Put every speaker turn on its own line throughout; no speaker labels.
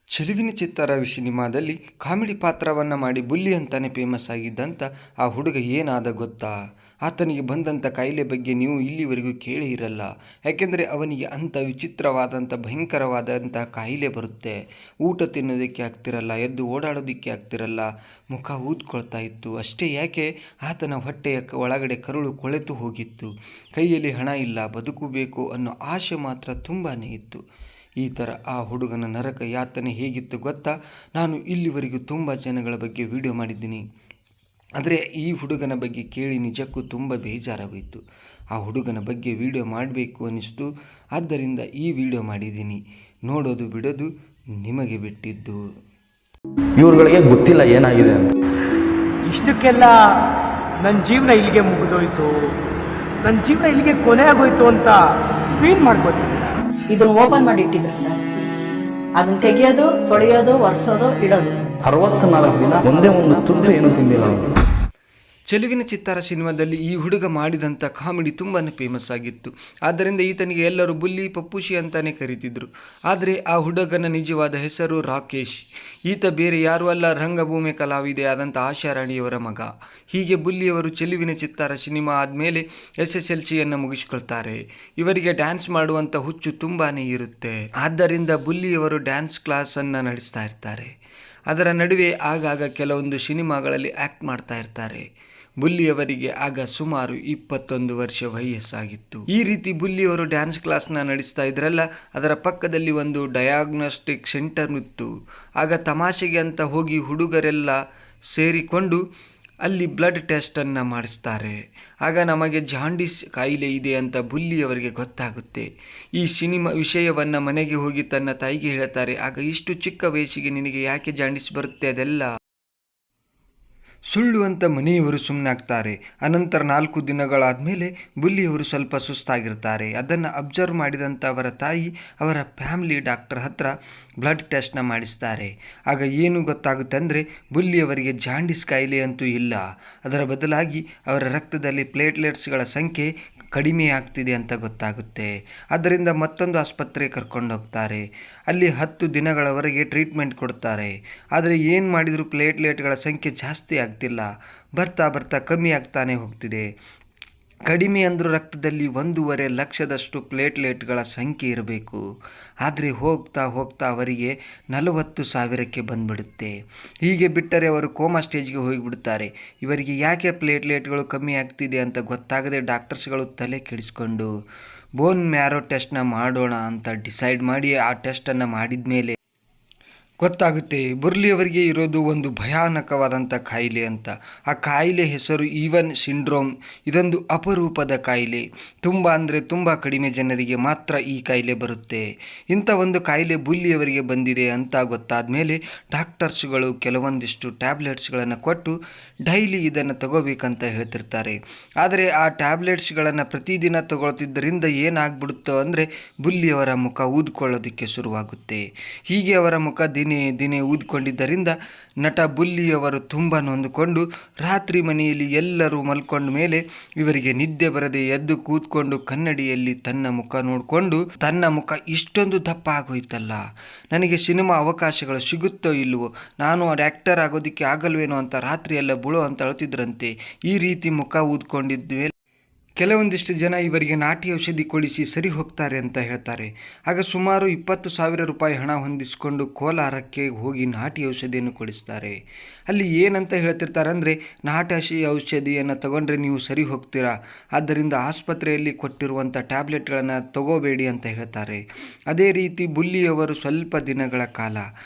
ಚೆಲುವಿನ ಚಿತ್ತಾರ ಸಿನಿಮಾದಲ್ಲಿ ಕಾಮಿಡಿ ಪಾತ್ರವನ್ನು ಮಾಡಿ ಬುಲ್ಲಿ ಅಂತಾನೆ ಫೇಮಸ್ ಆಗಿದ್ದಂಥ ಆ ಹುಡುಗ ಏನಾದ ಗೊತ್ತಾ? ಆತನಿಗೆ ಬಂದಂಥ ಕಾಯಿಲೆ ಬಗ್ಗೆ ನೀವು ಇಲ್ಲಿವರೆಗೂ ಕೇಳೇ ಇರಲ್ಲ. ಯಾಕೆಂದರೆ ಅವನಿಗೆ ಅಂಥ ವಿಚಿತ್ರವಾದಂಥ ಭಯಂಕರವಾದಂಥ ಕಾಯಿಲೆ ಬರುತ್ತೆ. ಊಟ ತಿನ್ನೋದಕ್ಕೆ ಆಗ್ತಿರಲ್ಲ, ಎದ್ದು ಓಡಾಡೋದಕ್ಕೆ ಆಗ್ತಿರಲ್ಲ, ಮುಖ ಊದ್ಕೊಳ್ತಾ ಇತ್ತು. ಅಷ್ಟೇ ಯಾಕೆ, ಆತನ ಹೊಟ್ಟೆಯ ಒಳಗಡೆ ಕರುಳು ಕೊಳೆತು ಹೋಗಿತ್ತು. ಕೈಯಲ್ಲಿ ಹಣ ಇಲ್ಲ, ಬದುಕಬೇಕು ಅನ್ನೋ ಆಸೆ ಮಾತ್ರ ತುಂಬಾ ಇತ್ತು. ಈ ಥರ ಆ ಹುಡುಗನ ನರಕ ಯಾತನೆ ಹೇಗಿತ್ತು ಗೊತ್ತಾ? ನಾನು ಇಲ್ಲಿವರೆಗೂ ತುಂಬ ಜನಗಳ ಬಗ್ಗೆ ವಿಡಿಯೋ ಮಾಡಿದ್ದೀನಿ. ಆದರೆ ಈ ಹುಡುಗನ ಬಗ್ಗೆ ಕೇಳಿ ನಿಜಕ್ಕೂ ತುಂಬ ಬೇಜಾರಾಗೋಯಿತು. ಆ ಹುಡುಗನ ಬಗ್ಗೆ ವಿಡಿಯೋ ಮಾಡಬೇಕು ಅನ್ನಿಸ್ತು. ಆದ್ದರಿಂದ ಈ ವಿಡಿಯೋ ಮಾಡಿದ್ದೀನಿ. ನೋಡೋದು ಬಿಡೋದು ನಿಮಗೆ ಬಿಟ್ಟಿದ್ದು.
ಇವ್ರುಗಳಿಗೆ ಗೊತ್ತಿಲ್ಲ ಏನಾಗಿದೆ ಅಂತ.
ಇಷ್ಟಕ್ಕೆಲ್ಲ ನನ್ನ ಜೀವನ ಇಲ್ಲಿಗೆ ಮುಗಿದೋಯ್ತು, ನನ್ನ ಜೀವನ ಇಲ್ಲಿಗೆ ಕೊನೆ ಆಗೋಯ್ತು ಅಂತ ಫೀಲ್ ಮಾಡ್ಕೋತೀನಿ.
ಇದನ್ನ ಓಪನ್ ಮಾಡಿ ಇಟ್ಟಿದ್ರು ಸರ್. ಅದನ್ನ ತೆಗಿಯೋದು, ತೊಳೆಯೋದು, ಒರೆಸೋದು, ಇಡೋದು.
64 ದಿನ ಒಂದೇ ಒಂದು ತುತ್ತು ಏನು ತಿಂದಿಲ್ಲ.
ಚೆಲುವಿನ ಚಿತ್ತಾರ ಸಿನಿಮಾದಲ್ಲಿ ಈ ಹುಡುಗ ಮಾಡಿದಂಥ ಕಾಮಿಡಿ ತುಂಬಾ ಫೇಮಸ್ ಆಗಿತ್ತು. ಆದ್ದರಿಂದ ಈತನಿಗೆ ಎಲ್ಲರೂ ಬುಲ್ಲಿ, ಪಪ್ಪುಶಿ ಅಂತಾನೆ ಕರೀತಿದ್ರು. ಆದರೆ ಆ ಹುಡುಗನ ನಿಜವಾದ ಹೆಸರು ರಾಕೇಶ್. ಈತ ಬೇರೆ ಯಾರೂ ಅಲ್ಲ, ರಂಗಭೂಮಿ ಕಲಾವಿದೆ ಆದಂಥ ಆಶಾರಾಣಿಯವರ ಮಗ. ಹೀಗೆ ಬುಲ್ಲಿಯವರು ಚೆಲುವಿನ ಚಿತ್ತಾರ ಸಿನಿಮಾ ಆದಮೇಲೆ SSLCಯನ್ನು ಮುಗಿಸ್ಕೊಳ್ತಾರೆ. ಇವರಿಗೆ ಡ್ಯಾನ್ಸ್ ಮಾಡುವಂಥ ಹುಚ್ಚು ತುಂಬಾ ಇರುತ್ತೆ. ಆದ್ದರಿಂದ ಬುಲ್ಲಿಯವರು ಡ್ಯಾನ್ಸ್ ಕ್ಲಾಸನ್ನು ನಡೆಸ್ತಾ ಇರ್ತಾರೆ. ಅದರ ನಡುವೆ ಆಗಾಗ ಕೆಲವೊಂದು ಸಿನಿಮಾಗಳಲ್ಲಿ ಆ್ಯಕ್ಟ್ ಮಾಡ್ತಾ ಇರ್ತಾರೆ. ಬುಲ್ಲಿಯವರಿಗೆ ಆಗ ಸುಮಾರು 21 ವರ್ಷ ವಯಸ್ಸಾಗಿತ್ತು. ಈ ರೀತಿ ಬುಲ್ಲಿಯವರು ಡ್ಯಾನ್ಸ್ ಕ್ಲಾಸ್ನ ನಡೆಸ್ತಾ ಇದ್ರಲ್ಲ, ಅದರ ಪಕ್ಕದಲ್ಲಿ ಒಂದು ಡಯಾಗ್ನೋಸ್ಟಿಕ್ ಸೆಂಟರ್ ಇತ್ತು. ಆಗ ತಮಾಷೆಗೆ ಅಂತ ಹೋಗಿ ಹುಡುಗರೆಲ್ಲ ಸೇರಿಕೊಂಡು ಅಲ್ಲಿ ಬ್ಲಡ್ ಟೆಸ್ಟನ್ನು ಮಾಡಿಸ್ತಾರೆ. ಆಗ ನಮಗೆ ಜಾಂಡೀಸ್ ಕಾಯಿಲೆ ಇದೆ ಅಂತ ಬುಲ್ಲಿಯವರಿಗೆ ಗೊತ್ತಾಗುತ್ತೆ. ಈ ಸಿನಿಮಾ ವಿಷಯವನ್ನು ಮನೆಗೆ ಹೋಗಿ ತನ್ನ ತಾಯಿಗೆ ಹೇಳ್ತಾರೆ. ಆಗ ಇಷ್ಟು ಚಿಕ್ಕ ವಯಸ್ಸಿಗೆ ನಿನಗೆ ಯಾಕೆ ಜಾಂಡೀಸ್ ಬರುತ್ತೆ, ಅದೆಲ್ಲ ಸುಳ್ಳು ಅಂತ ಮನೆಯವರು ಸುಮ್ಮನಾಗ್ತಾರೆ. ಅನಂತರ 4 ದಿನಗಳಾದಮೇಲೆ ಬುಲ್ಲಿಯವರು ಸ್ವಲ್ಪ ಸುಸ್ತಾಗಿರ್ತಾರೆ. ಅದನ್ನು ಅಬ್ಸರ್ವ್ ಮಾಡಿದಂಥ ಅವರ ತಾಯಿ ಅವರ ಫ್ಯಾಮಿಲಿ ಡಾಕ್ಟರ್ ಹತ್ರ ಬ್ಲಡ್ ಟೆಸ್ಟ್ನ ಮಾಡಿಸ್ತಾರೆ. ಆಗ ಏನು ಗೊತ್ತಾಗುತ್ತೆ ಅಂದರೆ ಬುಲ್ಲಿಯವರಿಗೆ ಜಾಂಡೀಸ್ ಕಾಯಿಲೆ ಅಂತೂ ಇಲ್ಲ, ಅದರ ಬದಲಾಗಿ ಅವರ ರಕ್ತದಲ್ಲಿ ಪ್ಲೇಟ್ಲೆಟ್ಸ್ಗಳ ಸಂಖ್ಯೆ ಕಡಿಮೆ ಆಗ್ತಿದೆ ಅಂತ ಗೊತ್ತಾಗುತ್ತೆ. ಆದ್ದರಿಂದ ಮತ್ತೊಂದು ಆಸ್ಪತ್ರೆಗೆ ಕರ್ಕೊಂಡೋಗ್ತಾರೆ. ಅಲ್ಲಿ 10 ದಿನಗಳವರೆಗೆ ಟ್ರೀಟ್ಮೆಂಟ್ ಕೊಡ್ತಾರೆ. ಆದರೆ ಏನು ಮಾಡಿದರೂ ಪ್ಲೇಟ್ಲೆಟ್ಗಳ ಸಂಖ್ಯೆ ಜಾಸ್ತಿ ಆಗ್ತಿಲ್ಲ. ಬರ್ತಾ ಬರ್ತಾ ಕಮ್ಮಿ ಆಗ್ತಾನೆ ಹೋಗ್ತಿದೆ. ಕಡಿಮೆ ಅಂದರೂ ರಕ್ತದಲ್ಲಿ 1.5 ಲಕ್ಷದಷ್ಟು ಪ್ಲೇಟ್ಲೆಟ್ಗಳ ಸಂಖ್ಯೆ ಇರಬೇಕು. ಆದರೆ ಹೋಗ್ತಾ ಹೋಗ್ತಾ ಅವರಿಗೆ 40,000ಕ್ಕೆ ಬಂದ್ಬಿಡುತ್ತೆ. ಹೀಗೆ ಬಿಟ್ಟರೆ ಅವರು ಕೋಮಾ ಸ್ಟೇಜ್ಗೆ ಹೋಗಿಬಿಡ್ತಾರೆ. ಇವರಿಗೆ ಯಾಕೆ ಪ್ಲೇಟ್ಲೆಟ್ಗಳು ಕಮ್ಮಿ ಆಗ್ತಿದೆ ಅಂತ ಗೊತ್ತಾಗದೆ ಡಾಕ್ಟರ್ಸ್ಗಳು ತಲೆ ಕೆಡಿಸ್ಕೊಂಡು ಬೋನ್ ಮ್ಯಾರೋ ಟೆಸ್ಟ್ನ ಮಾಡೋಣ ಅಂತ ಡಿಸೈಡ್ ಮಾಡಿ ಆ ಟೆಸ್ಟನ್ನು ಮಾಡಿದ ಮೇಲೆ ಗೊತ್ತಾಗುತ್ತೆ ಬುಲ್ಲಿಯವರಿಗೆ ಇರೋದು ಒಂದು ಭಯಾನಕವಾದಂಥ ಕಾಯಿಲೆ ಅಂತ. ಆ ಕಾಯಿಲೆ ಹೆಸರು ಈವನ್ ಸಿಂಡ್ರೋಮ್. ಇದೊಂದು ಅಪರೂಪದ ಕಾಯಿಲೆ. ತುಂಬ ಅಂದರೆ ತುಂಬ ಕಡಿಮೆ ಜನರಿಗೆ ಮಾತ್ರ ಈ ಕಾಯಿಲೆ ಬರುತ್ತೆ. ಇಂಥ ಒಂದು ಕಾಯಿಲೆ ಬುಲ್ಲಿಯವರಿಗೆ ಬಂದಿದೆ ಅಂತ ಗೊತ್ತಾದ ಮೇಲೆ ಡಾಕ್ಟರ್ಸ್ಗಳು ಕೆಲವೊಂದಿಷ್ಟು ಟ್ಯಾಬ್ಲೆಟ್ಸ್ಗಳನ್ನು ಕೊಟ್ಟು ಡೈಲಿ ಇದನ್ನು ತಗೋಬೇಕಂತ ಹೇಳ್ತಿರ್ತಾರೆ. ಆದರೆ ಆ ಟ್ಯಾಬ್ಲೆಟ್ಸ್ಗಳನ್ನು ಪ್ರತಿದಿನ ತಗೊಳ್ತಿದ್ದರಿಂದ ಏನಾಗ್ಬಿಡುತ್ತೋ ಅಂದರೆ ಬುಲ್ಲಿಯವರ ಮುಖ ಊದ್ಕೊಳ್ಳೋದಕ್ಕೆ ಶುರುವಾಗುತ್ತೆ. ಹೀಗೆ ಅವರ ಮುಖ ದಿನೇ ಊದ್ಕೊಂಡಿದ್ದರಿಂದ ನಟ ಬುಲ್ಲಿಯವರು ತುಂಬ ನೊಂದುಕೊಂಡು ರಾತ್ರಿ ಮನೆಯಲ್ಲಿ ಎಲ್ಲರೂ ಮಲ್ಕೊಂಡ ಮೇಲೆ ಇವರಿಗೆ ನಿದ್ದೆ ಬರದೆ ಎದ್ದು ಕೂತ್ಕೊಂಡು ಕನ್ನಡಿಯಲ್ಲಿ ತನ್ನ ಮುಖ ನೋಡಿಕೊಂಡು ತನ್ನ ಮುಖ ಇಷ್ಟೊಂದು ದಪ್ಪ ಆಗೋಯ್ತಲ್ಲ, ನನಗೆ ಸಿನಿಮಾ ಅವಕಾಶಗಳು ಸಿಗುತ್ತೋ ಇಲ್ವೋ, ನಾನು ಆ್ಯಕ್ಟರ್ ಆಗೋದಕ್ಕೆ ಆಗಲ್ವೇನೋ ಅಂತ ರಾತ್ರಿ ಎಲ್ಲ ಬುಳೋ ಅಂತ ಅಳ್ತಿದ್ರಂತೆ. ಈ ರೀತಿ ಮುಖ ಊದ್ಕೊಂಡಿದ್ದ ಕೆಲವೊಂದಿಷ್ಟು ಜನ ಇವರಿಗೆ ನಾಟಿ ಔಷಧಿ ಕೊಡಿಸಿ ಸರಿ ಹೋಗ್ತಾರೆ ಅಂತ ಹೇಳ್ತಾರೆ. ಆಗ ಸುಮಾರು 20,000 ರೂಪಾಯಿ ಹಣ ಹೊಂದಿಸಿಕೊಂಡು ಕೋಲಾರಕ್ಕೆ ಹೋಗಿ ನಾಟಿ ಔಷಧಿಯನ್ನು ಕೊಡಿಸ್ತಾರೆ. ಅಲ್ಲಿ ಏನಂತ ಹೇಳ್ತಿರ್ತಾರೆ ಅಂದರೆ, ನಾಟಿ ಔಷಧಿಯನ್ನು ತಗೊಂಡ್ರೆ ನೀವು ಸರಿ ಹೋಗ್ತೀರಾ, ಆದ್ದರಿಂದ ಆಸ್ಪತ್ರೆಯಲ್ಲಿ ಕೊಟ್ಟಿರುವಂಥ ಟ್ಯಾಬ್ಲೆಟ್ಗಳನ್ನು ತಗೋಬೇಡಿ ಅಂತ ಹೇಳ್ತಾರೆ. ಅದೇ ರೀತಿ ಬುಲ್ಲಿಯವರು ಸ್ವಲ್ಪ ದಿನಗಳ ಕಾಲ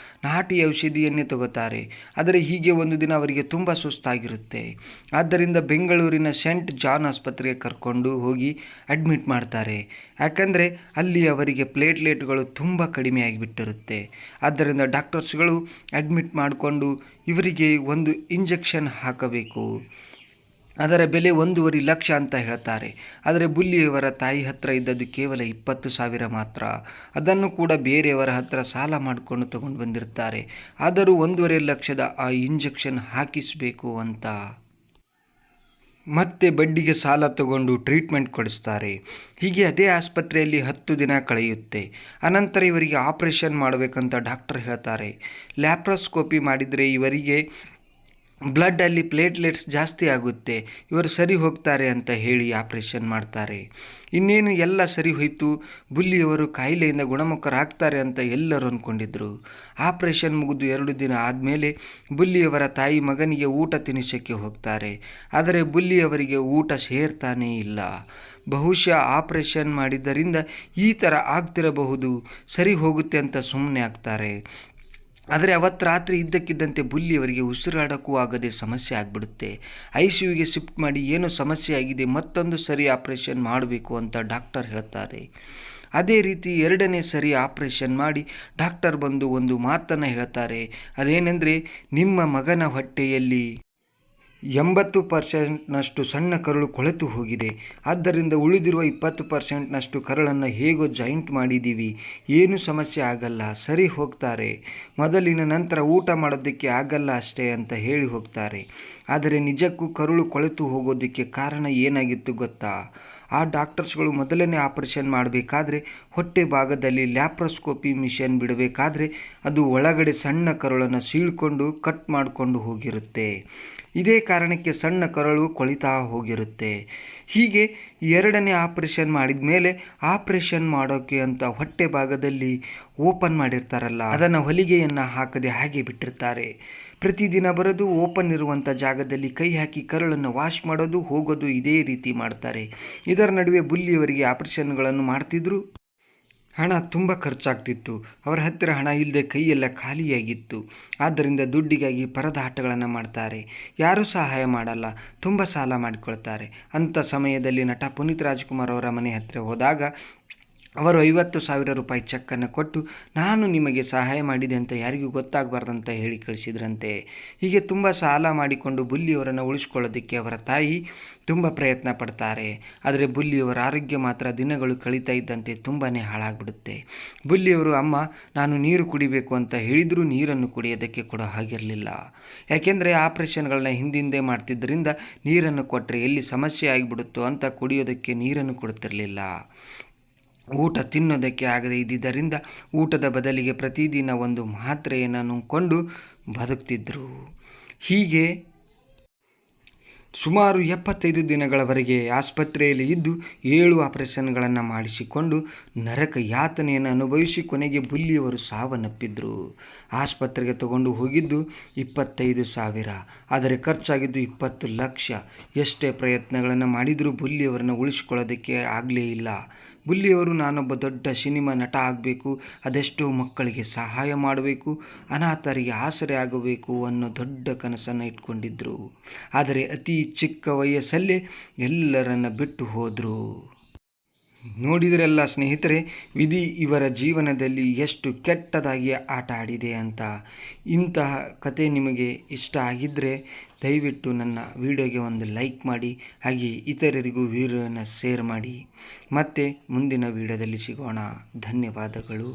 ನಾಟಿ ಔಷಧಿಯನ್ನೇ ತಗೋತಾರೆ. ಆದರೆ ಹೀಗೆ ಒಂದು ದಿನ ಅವರಿಗೆ ತುಂಬ ಸುಸ್ತಾಗಿರುತ್ತೆ. ಆದ್ದರಿಂದ ಬೆಂಗಳೂರಿನ ಸೆಂಟ್ ಜಾನ್ ಆಸ್ಪತ್ರೆಗೆ ಕರ್ಕೊಂಡು ಹೋಗಿ ಅಡ್ಮಿಟ್ ಮಾಡ್ತಾರೆ. ಯಾಕಂದರೆ ಅಲ್ಲಿ ಅವರಿಗೆ ಪ್ಲೇಟ್ಲೆಟ್ಗಳು ತುಂಬ ಕಡಿಮೆ ಆಗಿಬಿಟ್ಟಿರುತ್ತೆ. ಆದ್ದರಿಂದ ಡಾಕ್ಟರ್ಸ್ಗಳು ಅಡ್ಮಿಟ್ ಮಾಡಿಕೊಂಡು ಇವರಿಗೆ ಒಂದು ಇಂಜೆಕ್ಷನ್ ಹಾಕಬೇಕು. ಅದರ ಬೆಲೆ 1.5 ಲಕ್ಷ ಅಂತ ಹೇಳ್ತಾರೆ. ಆದರೆ ಬುಲ್ಲಿಯವರ ತಾಯಿ ಹತ್ರ ಇದ್ದದ್ದು ಕೇವಲ 20,000 ಮಾತ್ರ. ಅದನ್ನು ಕೂಡ ಬೇರೆಯವರ ಹತ್ರ ಸಾಲ ಮಾಡಿಕೊಂಡು ತಗೊಂಡು ಬಂದಿರ್ತಾರೆ. ಆದರೂ 1.5 ಲಕ್ಷದ ಆ ಇಂಜೆಕ್ಷನ್ ಹಾಕಿಸಬೇಕು ಅಂತ ಮತ್ತೆ ಬಡ್ಡಿಗೆ ಸಾಲ ತಗೊಂಡು ಟ್ರೀಟ್ಮೆಂಟ್ ಕೊಡಿಸ್ತಾರೆ. ಹೀಗೆ ಅದೇ ಆಸ್ಪತ್ರೆಯಲ್ಲಿ 10 ದಿನ ಕಳೆಯುತ್ತೆ. ಅನಂತರ ಇವರಿಗೆ ಆಪರೇಷನ್ ಮಾಡಬೇಕಂತ ಡಾಕ್ಟರ್ ಹೇಳ್ತಾರೆ. ಲ್ಯಾಪ್ರೋಸ್ಕೋಪಿ ಮಾಡಿದರೆ ಇವರಿಗೆ ಬ್ಲಡ್ಡಲ್ಲಿ ಪ್ಲೇಟ್ಲೆಟ್ಸ್ ಜಾಸ್ತಿ ಆಗುತ್ತೆ, ಇವರು ಸರಿ ಹೋಗ್ತಾರೆ ಅಂತ ಹೇಳಿ ಆಪರೇಷನ್ ಮಾಡ್ತಾರೆ. ಇನ್ನೇನು ಎಲ್ಲ ಸರಿ ಹೋಯಿತು, ಬುಲ್ಲಿಯವರು ಕಾಯಿಲೆಯಿಂದ ಗುಣಮುಖರಾಗ್ತಾರೆ ಅಂತ ಎಲ್ಲರೂ ಅಂದ್ಕೊಂಡಿದ್ರು. ಆಪರೇಷನ್ ಮುಗಿದು 2 ದಿನ ಆದಮೇಲೆ ಬುಲ್ಲಿಯವರ ತಾಯಿ ಮಗನಿಗೆ ಊಟ ತಿನ್ನಿಸೋಕ್ಕೆ ಹೋಗ್ತಾರೆ. ಆದರೆ ಬುಲ್ಲಿಯವರಿಗೆ ಊಟ ಸೇರ್ತಾನೇ ಇಲ್ಲ. ಬಹುಶಃ ಆಪರೇಷನ್ ಮಾಡಿದ್ದರಿಂದ ಈ ಥರ ಆಗ್ತಿರಬಹುದು, ಸರಿ ಹೋಗುತ್ತೆ ಅಂತ ಸುಮ್ಮನೆ ಆಗ್ತಾರೆ. ಆದರೆ ಅವತ್ತು ರಾತ್ರಿ ಇದ್ದಕ್ಕಿದ್ದಂತೆ ಬುಲ್ಲಿಯವರಿಗೆ ಉಸಿರಾಡೋಕ್ಕೂ ಆಗದೆ ಸಮಸ್ಯೆ ಆಗಿಬಿಡುತ್ತೆ. ICUಗೆ ಶಿಫ್ಟ್ ಮಾಡಿ ಏನೋ ಸಮಸ್ಯೆ ಆಗಿದೆ, ಮತ್ತೊಂದು ಸರಿ ಆಪರೇಷನ್ ಮಾಡಬೇಕು ಅಂತ ಡಾಕ್ಟರ್ ಹೇಳ್ತಾರೆ. ಅದೇ ರೀತಿ 2ನೇ ಸರಿ ಆಪರೇಷನ್ ಮಾಡಿ ಡಾಕ್ಟರ್ ಬಂದು ಒಂದು ಮಾತನ್ನು ಹೇಳ್ತಾರೆ. ಅದೇನೆಂದರೆ, ನಿಮ್ಮ ಮಗನ ಹೊಟ್ಟೆಯಲ್ಲಿ 80% ಸಣ್ಣ ಕರಳು ಕೊಳೆತು ಹೋಗಿದೆ. ಆದ್ದರಿಂದ ಉಳಿದಿರುವ 20% ಕರಳನ್ನು ಹೇಗೋ ಜಾಯಿಂಟ್ ಮಾಡಿದ್ದೀವಿ, ಏನೂ ಸಮಸ್ಯೆ ಆಗಲ್ಲ, ಸರಿ ಹೋಗ್ತಾರೆ. ಮೊದಲಿನ ನಂತರ ಊಟ ಮಾಡೋದಕ್ಕೆ ಆಗಲ್ಲ ಅಷ್ಟೇ ಅಂತ ಹೇಳಿ ಹೋಗ್ತಾರೆ. ಆದರೆ ನಿಜಕ್ಕೂ ಕರುಳು ಕೊಳೆತು ಹೋಗೋದಕ್ಕೆ ಕಾರಣ ಏನಾಗಿತ್ತು ಗೊತ್ತಾ? ಆ ಡಾಕ್ಟರ್ಸ್ಗಳು ಮೊದಲನೇ ಆಪರೇಷನ್ ಮಾಡಬೇಕಾದ್ರೆ ಹೊಟ್ಟೆ ಭಾಗದಲ್ಲಿ ಲ್ಯಾಪ್ರೋಸ್ಕೋಪಿ ಮಿಷನ್ ಬಿಡಬೇಕಾದ್ರೆ ಅದು ಒಳಗಡೆ ಸಣ್ಣ ಕರುಳನ್ನು ಸೀಳ್ಕೊಂಡು ಕಟ್ ಮಾಡಿಕೊಂಡು ಹೋಗಿರುತ್ತೆ. ಇದೇ ಕಾರಣಕ್ಕೆ ಸಣ್ಣ ಕರುಳು ಕೊಳಿತಾ ಹೋಗಿರುತ್ತೆ. ಹೀಗೆ 2ನೇ ಆಪರೇಷನ್ ಮಾಡಿದ ಮೇಲೆ ಆಪರೇಷನ್ ಮಾಡೋಕ್ಕೆ ಅಂತ ಹೊಟ್ಟೆ ಭಾಗದಲ್ಲಿ ಓಪನ್ ಮಾಡಿರ್ತಾರಲ್ಲ, ಅದನ್ನು ಹೊಲಿಗೆಯನ್ನು ಹಾಕದೆ ಹಾಗೆ ಬಿಟ್ಟಿರ್ತಾರೆ. ಪ್ರತಿದಿನ ಬರೋದು, ಓಪನ್ ಇರುವಂಥ ಜಾಗದಲ್ಲಿ ಕೈ ಹಾಕಿ ಕರುಳನ್ನು ವಾಶ್ ಮಾಡೋದು, ಹೋಗೋದು, ಇದೇ ರೀತಿ ಮಾಡ್ತಾರೆ. ಇದರ ನಡುವೆ ಬುಲ್ಲಿಯವರಿಗೆ ಆಪರೇಷನ್ಗಳನ್ನು ಮಾಡ್ತಿದ್ರು. ಹಣ ತುಂಬ ಖರ್ಚಾಗ್ತಿತ್ತು. ಅವರ ಹತ್ತಿರ ಹಣ ಇಲ್ಲದೆ ಕೈಯೆಲ್ಲ ಖಾಲಿಯಾಗಿತ್ತು. ಆದ್ದರಿಂದ ದುಡ್ಡಿಗಾಗಿ ಪರದಾಟಗಳನ್ನು ಮಾಡ್ತಾರೆ. ಯಾರೂ ಸಹಾಯ ಮಾಡಲ್ಲ, ತುಂಬ ಸಾಲ ಮಾಡಿಕೊಳ್ತಾರೆ. ಅಂಥ ಸಮಯದಲ್ಲಿ ನಟ ಪುನೀತ್ ರಾಜ್ಕುಮಾರ್ ಅವರ ಮನೆ ಹತ್ತಿರ ಹೋದಾಗ ಅವರು 50,000 ರೂಪಾಯಿ ಚೆಕ್ಕನ್ನು ಕೊಟ್ಟು, ನಾನು ನಿಮಗೆ ಸಹಾಯ ಮಾಡಿದೆ ಅಂತ ಯಾರಿಗೂ ಗೊತ್ತಾಗಬಾರ್ದಂತ ಹೇಳಿ ಕಳಿಸಿದ್ರಂತೆ. ಹೀಗೆ ತುಂಬ ಸಾಲ ಮಾಡಿಕೊಂಡು ಬುಲ್ಲಿಯವರನ್ನು ಉಳಿಸ್ಕೊಳ್ಳೋದಕ್ಕೆ ಅವರ ತಾಯಿ ತುಂಬ ಪ್ರಯತ್ನ ಪಡ್ತಾರೆ. ಆದರೆ ಬುಲ್ಲಿಯವರ ಆರೋಗ್ಯ ಮಾತ್ರ ದಿನಗಳು ಕಳೀತಾ ಇದ್ದಂತೆ ತುಂಬಾ ಹಾಳಾಗ್ಬಿಡುತ್ತೆ. ಬುಲ್ಲಿಯವರು ಅಮ್ಮ ನಾನು ನೀರು ಕುಡಿಬೇಕು ಅಂತ ಹೇಳಿದರೂ ನೀರನ್ನು ಕುಡಿಯೋದಕ್ಕೆ ಕೂಡ ಆಗಿರಲಿಲ್ಲ. ಯಾಕೆಂದರೆ ಆಪರೇಷನ್ಗಳನ್ನ ಹಿಂದಿಂದೆ ಮಾಡ್ತಿದ್ದರಿಂದ ನೀರನ್ನು ಕೊಟ್ಟರೆ ಎಲ್ಲಿ ಸಮಸ್ಯೆ ಆಗಿಬಿಡುತ್ತೋ ಅಂತ ಕುಡಿಯೋದಕ್ಕೆ ನೀರನ್ನು ಕೊಡ್ತಿರಲಿಲ್ಲ. ಊಟ ತಿನ್ನೋದಕ್ಕೆ ಆಗದೆ ಇದ್ದಿದ್ದರಿಂದ ಊಟದ ಬದಲಿಗೆ ಪ್ರತಿದಿನ ಒಂದು ಮಾತ್ರೆಯನ್ನು ನುಂಗ್ಕೊಂಡು ಬದುಕ್ತಿದ್ರು. ಹೀಗೆ ಸುಮಾರು 75 ದಿನಗಳವರೆಗೆ ಆಸ್ಪತ್ರೆಯಲ್ಲಿ ಇದ್ದು 7 ಆಪರೇಷನ್ಗಳನ್ನು ಮಾಡಿಸಿಕೊಂಡು ನರಕ ಯಾತನೆಯನ್ನು ಅನುಭವಿಸಿ ಕೊನೆಗೆ ಬುಲ್ಲಿಯವರು ಸಾವನ್ನಪ್ಪಿದ್ರು. ಆಸ್ಪತ್ರೆಗೆ ತಗೊಂಡು ಹೋಗಿದ್ದು 25,000, ಆದರೆ ಖರ್ಚಾಗಿದ್ದು 20 ಲಕ್ಷ. ಎಷ್ಟೇ ಪ್ರಯತ್ನಗಳನ್ನು ಮಾಡಿದರೂ ಬುಲ್ಲಿಯವರನ್ನು ಉಳಿಸ್ಕೊಳ್ಳೋದಕ್ಕೆ ಆಗಲೇ ಇಲ್ಲ. ಬುಲ್ಲಿಯವರು ನಾನೊಬ್ಬ ದೊಡ್ಡ ಸಿನಿಮಾ ನಟ ಆಗಬೇಕು, ಅದೆಷ್ಟೋ ಮಕ್ಕಳಿಗೆ ಸಹಾಯ ಮಾಡಬೇಕು, ಅನಾಥರಿಗೆ ಆಸರೆ ಆಗಬೇಕು ಅನ್ನೋ ದೊಡ್ಡ ಕನಸನ್ನು ಇಟ್ಕೊಂಡಿದ್ದರು. ಆದರೆ ಅತಿ ಚಿಕ್ಕ ವಯಸ್ಸಲ್ಲೇ ಎಲ್ಲರನ್ನ ಬಿಟ್ಟು ಹೋದರು. ನೋಡಿದ್ರಲ್ಲ ಸ್ನೇಹಿತರೆ, ವಿಧಿ ಇವರ ಜೀವನದಲ್ಲಿ ಎಷ್ಟು ಕೆಟ್ಟದಾಗಿ ಆಟ ಆಡಿದೆ ಅಂತ. ಇಂತಹ ಕತೆ ನಿಮಗೆ ಇಷ್ಟ ಆಗಿದ್ದರೆ ದಯವಿಟ್ಟು ನನ್ನ ವಿಡಿಯೋಗೆ ಒಂದು ಲೈಕ್ ಮಾಡಿ, ಹಾಗೆ ಇತರರಿಗೂ ವಿಡಿಯೋನ ಶೇರ್ ಮಾಡಿ. ಮತ್ತೆ ಮುಂದಿನ ವಿಡಿಯೋದಲ್ಲಿ ಸಿಗೋಣ. ಧನ್ಯವಾದಗಳು.